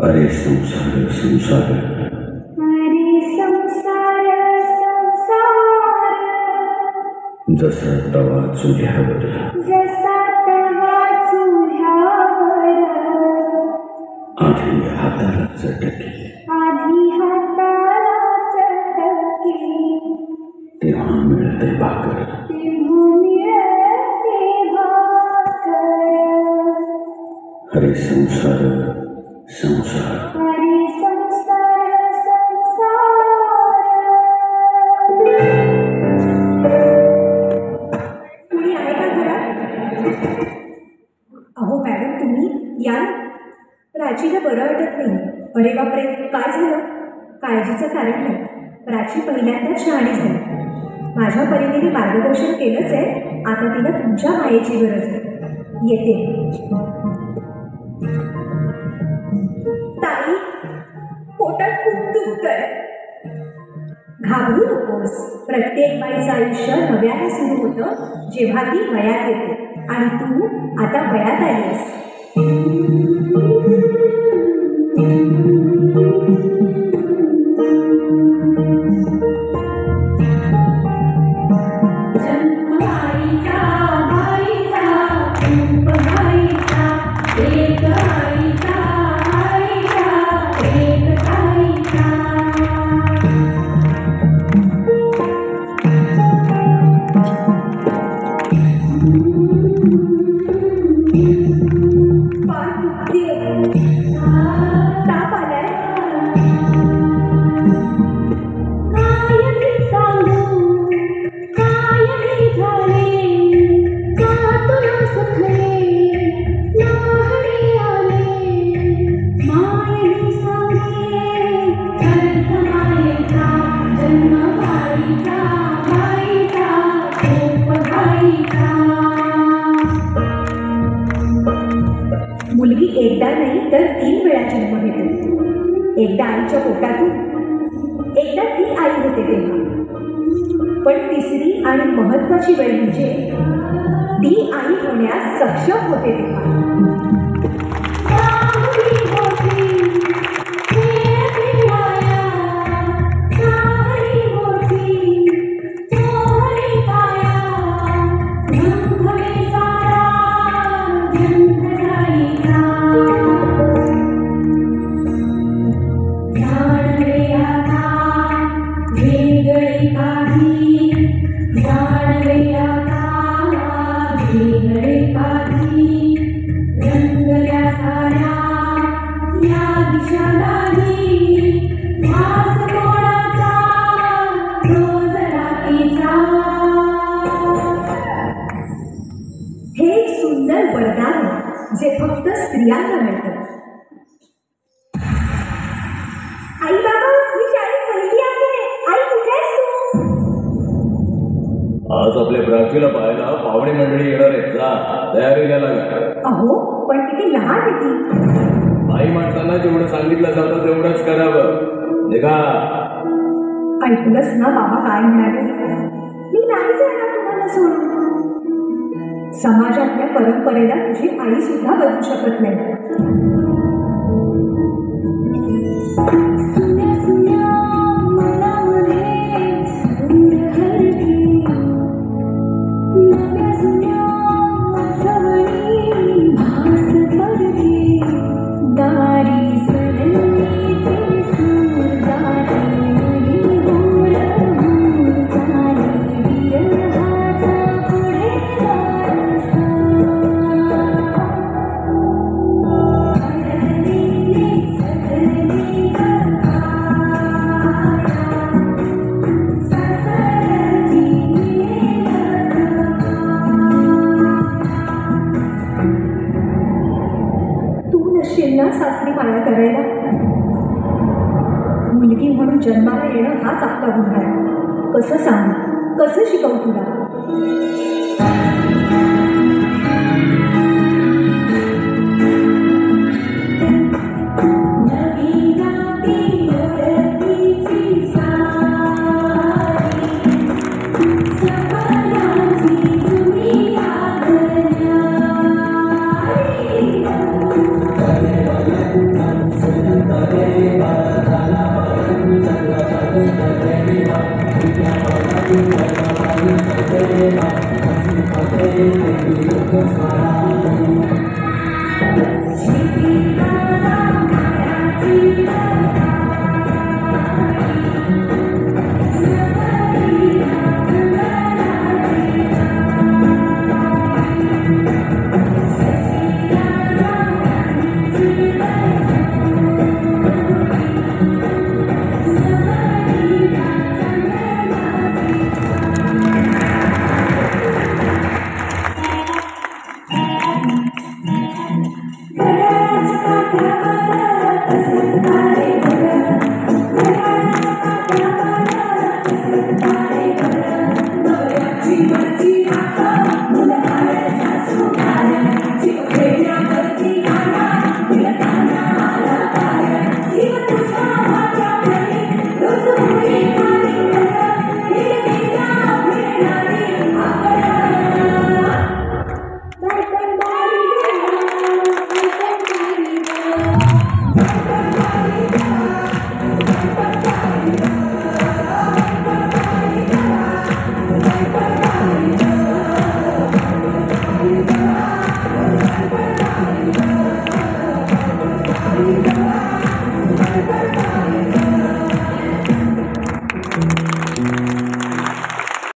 अरे संसार संसार, अरे संसार संसार, जसा तवा चुल्यावर, जसा तवा चुल्यावर, आधी हाताला चटके, आधी हाताला चटके, तेव्हा मिळते भाकर. तेव्हा मिळते भाकर. अरे संसार संसार, अरे संसार संसार. कुणी आहे का घरात? अहो मॅडम, तुम्ही या ना. प्राचीला बरं वाटत नाही. अरे बापरे, काय झालं? काळजीचं कारण नाही. प्राची पहिल्यांदाच शहाणी झाली. माझ्या परीने मी मार्गदर्शन केलंच आहे. आता तिला तुमच्या मायेची गरज आहे. येते. ताई, पोटात खूप दुखतंय. घाबरू नकोस. प्रत्येक बाईचं आयुष्य नव्याने सुरू होतं जेव्हा ती वयात येते. आणि तू आता वयात आलीस. ताप आलाय. काय सांगू, काय झाले, का तुला सुखले, नाहणे आले, मायेने सांगे, अर्थ मायेचा, जन्म बाईचा, बाईचा, रूप बाईचा. मुलगी एकदा नाही तर 3 वेळा जन्म घेते. एकदा आईच्या पोटातून, एकदा ती आई होते तेव्हा. पण तिसरी आणि महत्वाची वेळ म्हणजे ती आई होण्यास सक्षम होते तेव्हा. हे एक सुंदर वरदान जे फक्त स्त्रियांना मिळतं. आई बाबा, मी शाळेत पहिली आहे. आई, कुठे आहेस तू? आज आपल्या प्राचीला पाहायला पाहुणे मंडळी येणार आहेत. जा, तयारी द्यायला लागा. अहो, पण किती लहान आहे ती. आई माणसांना जेवढं सांगितलं जातं तेवढंच करावं. निघा. ऐकलंच ना बाबा काय म्हणाले? मी नाही जाणार तुम्हाला सोडून. समाजातल्या परंपरेला तुझी आई सुद्धा बदलू शकत नाही. सासरी माया करायला. मुलगी म्हणून जन्माला येणं हाच आपला गुन्हा आहे. कसं सांग, कसं शिकवू तुला? घड्याळाच्या काठावर